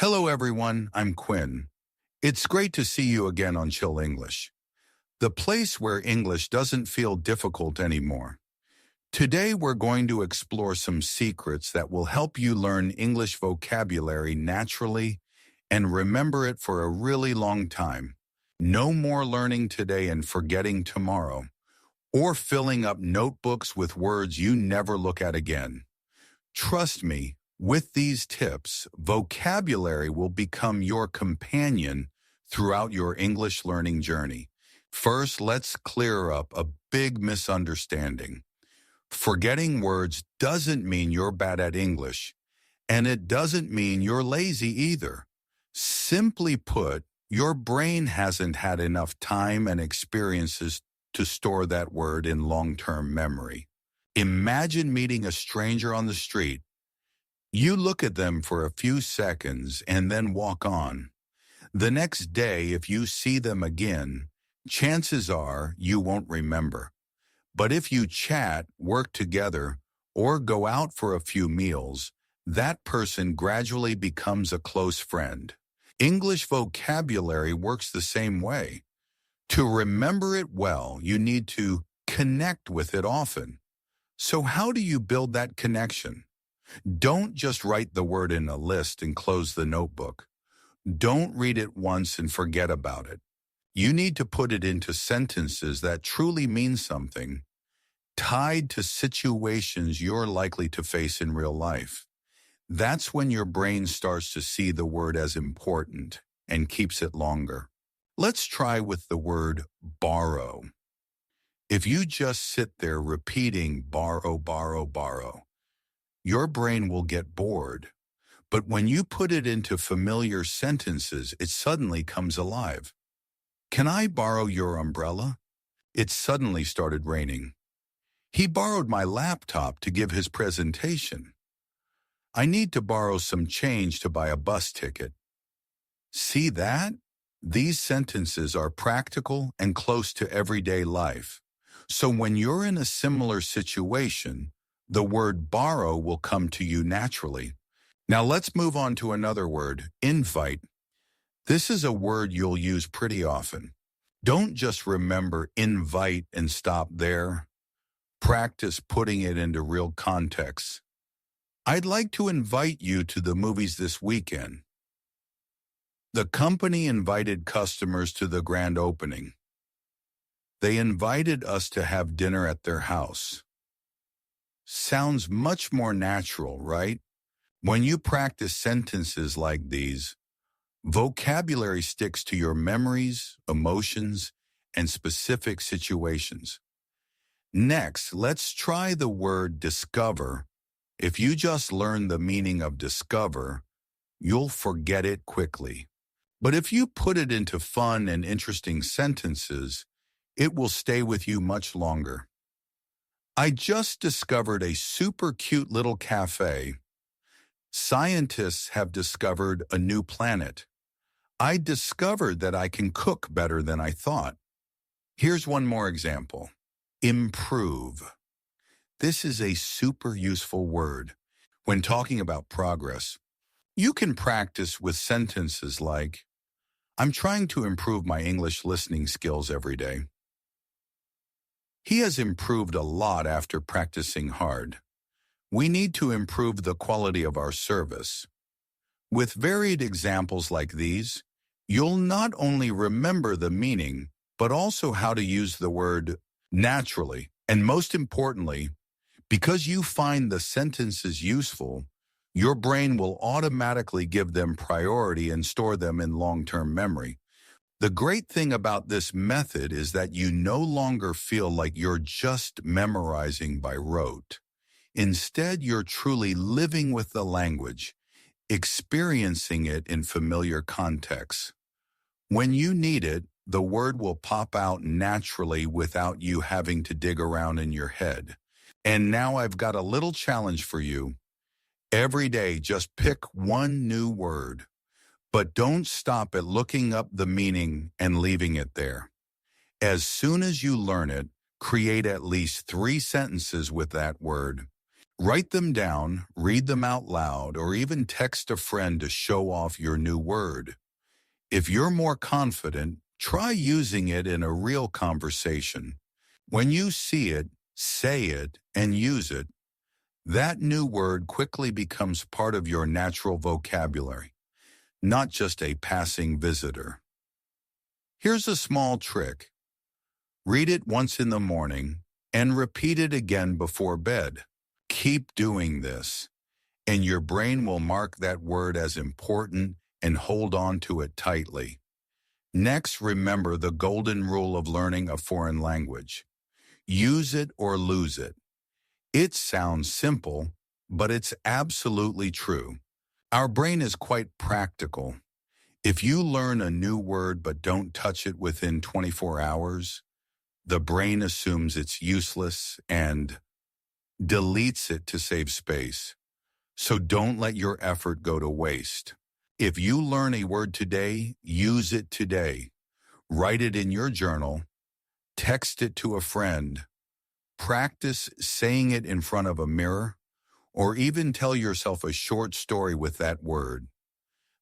Hello everyone, I'm Quinn. It's great to see you again on Chill English, the place where English doesn't feel difficult anymore. Today we're going to explore some secrets that will help you learn English vocabulary naturally and remember it for a really long time. No more learning today and forgetting tomorrow, or filling up notebooks with words you never look at again. Trust me, with these tips, vocabulary will become your companion throughout your English learning journey. First, let's clear up a big misunderstanding. Forgetting words doesn't mean you're bad at English, and it doesn't mean you're lazy either. Simply put, your brain hasn't had enough time and experiences to store that word in long-term memory. Imagine meeting a stranger on the street. You look at them for a few seconds and then walk on. The next day, if you see them again, chances are you won't remember. But if you chat, work together, or go out for a few meals, that person gradually becomes a close friend. English vocabulary works the same way. To remember it well, you need to connect with it often. So how do you build that connection? Don't just write the word in a list and close the notebook. Don't read it once and forget about it. You need to put it into sentences that truly mean something, tied to situations you're likely to face in real life. That's when your brain starts to see the word as important and keeps it longer. Let's try with the word borrow. If you just sit there repeating borrow, borrow, borrow, your brain will get bored. But when you put it into familiar sentences, it suddenly comes alive. Can I borrow your umbrella? It suddenly started raining. He borrowed my laptop to give his presentation. I need to borrow some change to buy a bus ticket. See that? These sentences are practical and close to everyday life. So when you're in a similar situation, the word borrow will come to you naturally. Now let's move on to another word, invite. This is a word you'll use pretty often. Don't just remember invite and stop there. Practice putting it into real context. I'd like to invite you to the movies this weekend. The company invited customers to the grand opening. They invited us to have dinner at their house. Sounds much more natural, right? When you practice sentences like these, vocabulary sticks to your memories, emotions, and specific situations. Next, let's try the word discover. If you just learn the meaning of discover, you'll forget it quickly. But if you put it into fun and interesting sentences, it will stay with you much longer. I just discovered a super cute little cafe. Scientists have discovered a new planet. I discovered that I can cook better than I thought. Here's one more example. Improve. This is a super useful word. When talking about progress, you can practice with sentences like, I'm trying to improve my English listening skills every day. He has improved a lot after practicing hard. We need to improve the quality of our service. With varied examples like these, you'll not only remember the meaning, but also how to use the word naturally. And most importantly, because you find the sentences useful, your brain will automatically give them priority and store them in long-term memory. The great thing about this method is that you no longer feel like you're just memorizing by rote. Instead, you're truly living with the language, experiencing it in familiar contexts. When you need it, the word will pop out naturally without you having to dig around in your head. And now I've got a little challenge for you. Every day, just pick one new word. But don't stop at looking up the meaning and leaving it there. As soon as you learn it, create at least 3 sentences with that word. Write them down, read them out loud, or even text a friend to show off your new word. If you're more confident, try using it in a real conversation. When you see it, say it, and use it, that new word quickly becomes part of your natural vocabulary, not just a passing visitor. Here's a small trick. Read it once in the morning and repeat it again before bed. Keep doing this, and your brain will mark that word as important and hold on to it tightly. Next, remember the golden rule of learning a foreign language. Use it or lose it. It sounds simple, but it's absolutely true. Our brain is quite practical. If you learn a new word but don't touch it within 24 hours, the brain assumes it's useless and deletes it to save space. So don't let your effort go to waste. If you learn a word today, use it today. Write it in your journal, text it to a friend, practice saying it in front of a mirror, or even tell yourself a short story with that word.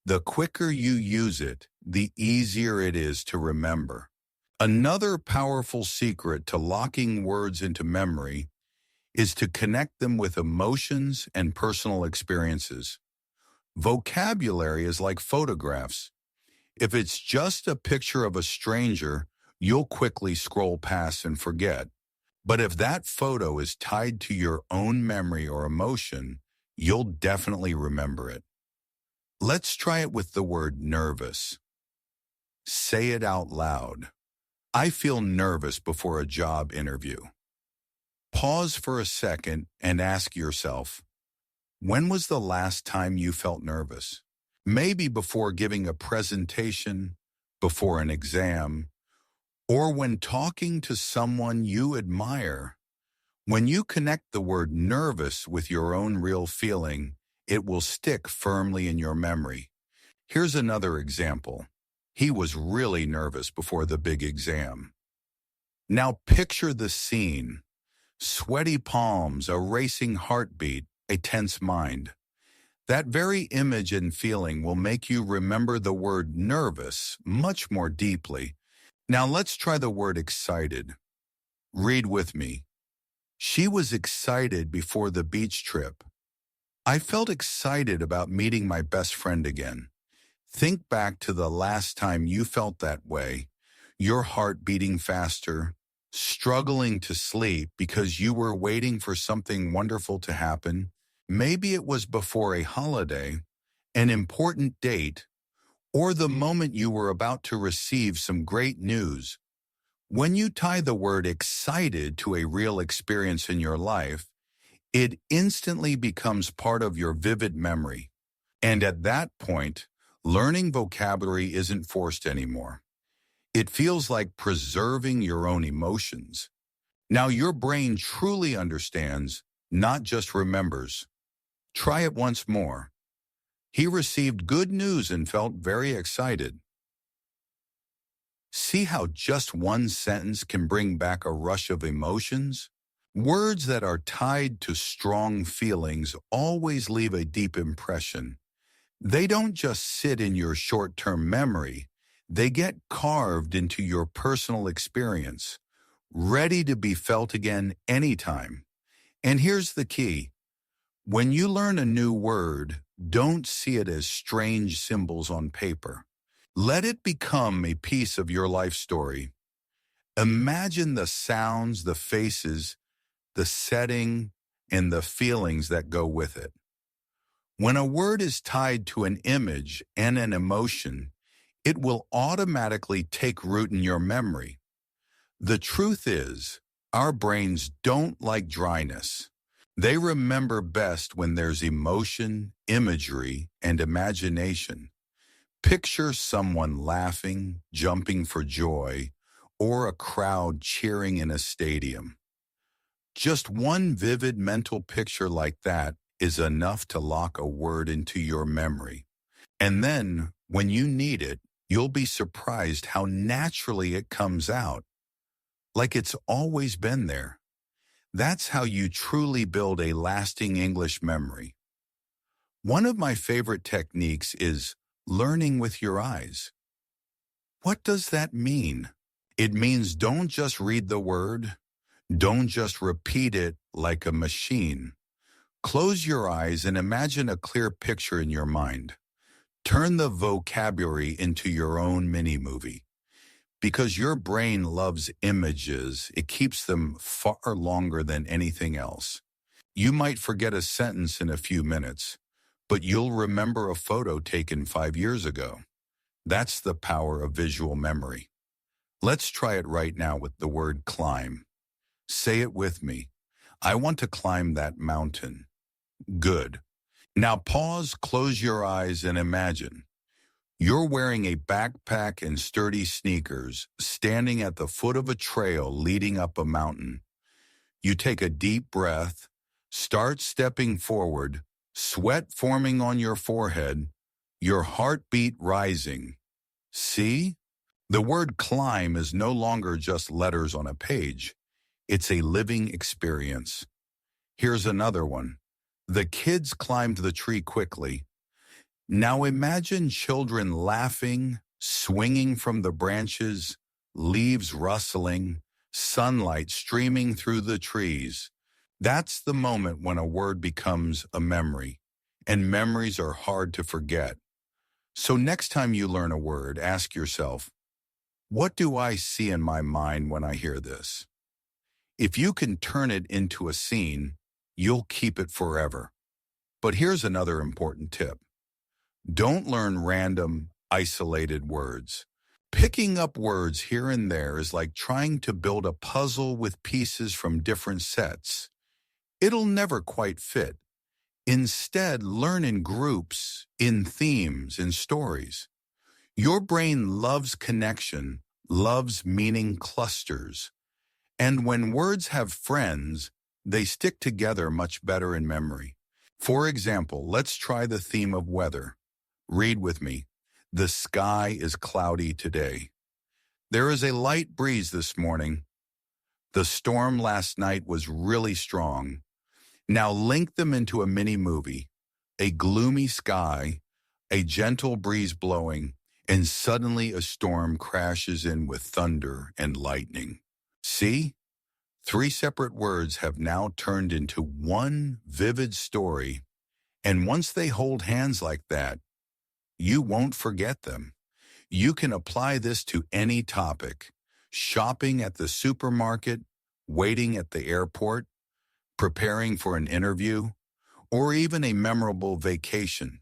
The quicker you use it, the easier it is to remember. Another powerful secret to locking words into memory is to connect them with emotions and personal experiences. Vocabulary is like photographs. If it's just a picture of a stranger, you'll quickly scroll past and forget. But if that photo is tied to your own memory or emotion, you'll definitely remember it. Let's try it with the word nervous. Say it out loud. I feel nervous before a job interview. Pause for a second and ask yourself, when was the last time you felt nervous? Maybe before giving a presentation, before an exam, or when talking to someone you admire. When you connect the word nervous with your own real feeling, it will stick firmly in your memory. Here's another example. He was really nervous before the big exam. Now picture the scene. Sweaty palms, a racing heartbeat, a tense mind. That very image and feeling will make you remember the word nervous much more deeply. Now let's try the word excited. Read with me. She was excited before the beach trip. I felt excited about meeting my best friend again. Think back to the last time you felt that way, your heart beating faster, struggling to sleep because you were waiting for something wonderful to happen. Maybe it was before a holiday, an important date, or the moment you were about to receive some great news. When you tie the word excited to a real experience in your life, it instantly becomes part of your vivid memory. And at that point, learning vocabulary isn't forced anymore. It feels like preserving your own emotions. Now your brain truly understands, not just remembers. Try it once more. He received good news and felt very excited. See how just one sentence can bring back a rush of emotions? Words that are tied to strong feelings always leave a deep impression. They don't just sit in your short-term memory. They get carved into your personal experience, ready to be felt again anytime. And here's the key. When you learn a new word, don't see it as strange symbols on paper. Let it become a piece of your life story. Imagine the sounds, the faces, the setting, and the feelings that go with it. When a word is tied to an image and an emotion, it will automatically take root in your memory. The truth is, our brains don't like dryness. They remember best when there's emotion, imagery, and imagination. Picture someone laughing, jumping for joy, or a crowd cheering in a stadium. Just one vivid mental picture like that is enough to lock a word into your memory. And then, when you need it, you'll be surprised how naturally it comes out, like it's always been there. That's how you truly build a lasting English memory. One of my favorite techniques is learning with your eyes. What does that mean? It means don't just read the word, don't just repeat it like a machine. Close your eyes and imagine a clear picture in your mind. Turn the vocabulary into your own mini-movie. Because your brain loves images, it keeps them far longer than anything else. You might forget a sentence in a few minutes, but you'll remember a photo taken 5 years ago. That's the power of visual memory. Let's try it right now with the word climb. Say it with me. I want to climb that mountain. Good. Now pause, close your eyes, and imagine. You're wearing a backpack and sturdy sneakers, standing at the foot of a trail leading up a mountain. You take a deep breath, start stepping forward, sweat forming on your forehead, your heartbeat rising. See? The word climb is no longer just letters on a page. It's a living experience. Here's another one. The kids climbed the tree quickly. Now imagine children laughing, swinging from the branches, leaves rustling, sunlight streaming through the trees. That's the moment when a word becomes a memory, and memories are hard to forget. So next time you learn a word, ask yourself, what do I see in my mind when I hear this? If you can turn it into a scene, you'll keep it forever. But here's another important tip. Don't learn random, isolated words. Picking up words here and there is like trying to build a puzzle with pieces from different sets. It'll never quite fit. Instead, learn in groups, in themes, in stories. Your brain loves connection, loves meaning clusters. And when words have friends, they stick together much better in memory. For example, let's try the theme of weather. Read with me. The sky is cloudy today. There is a light breeze this morning. The storm last night was really strong. Now link them into a mini movie. A gloomy sky, a gentle breeze blowing, and suddenly a storm crashes in with thunder and lightning. See? 3 separate words have now turned into one vivid story, and once they hold hands like that, you won't forget them. You can apply this to any topic: shopping at the supermarket, waiting at the airport, preparing for an interview, or even a memorable vacation.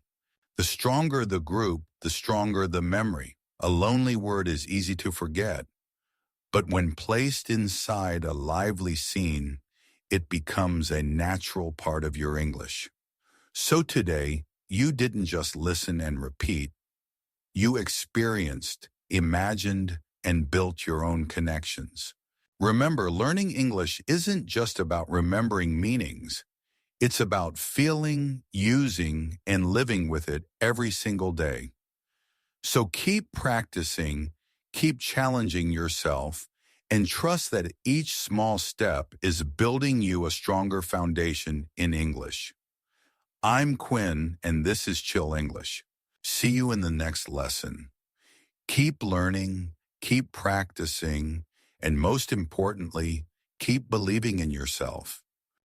The stronger the group, the stronger the memory. A lonely word is easy to forget, but when placed inside a lively scene, it becomes a natural part of your English. So today, you didn't just listen and repeat. You experienced, imagined, and built your own connections. Remember, learning English isn't just about remembering meanings. It's about feeling, using, and living with it every single day. So keep practicing, keep challenging yourself, and trust that each small step is building you a stronger foundation in English. I'm Quinn, and this is Chill English. See you in the next lesson. Keep learning, keep practicing, and most importantly, keep believing in yourself.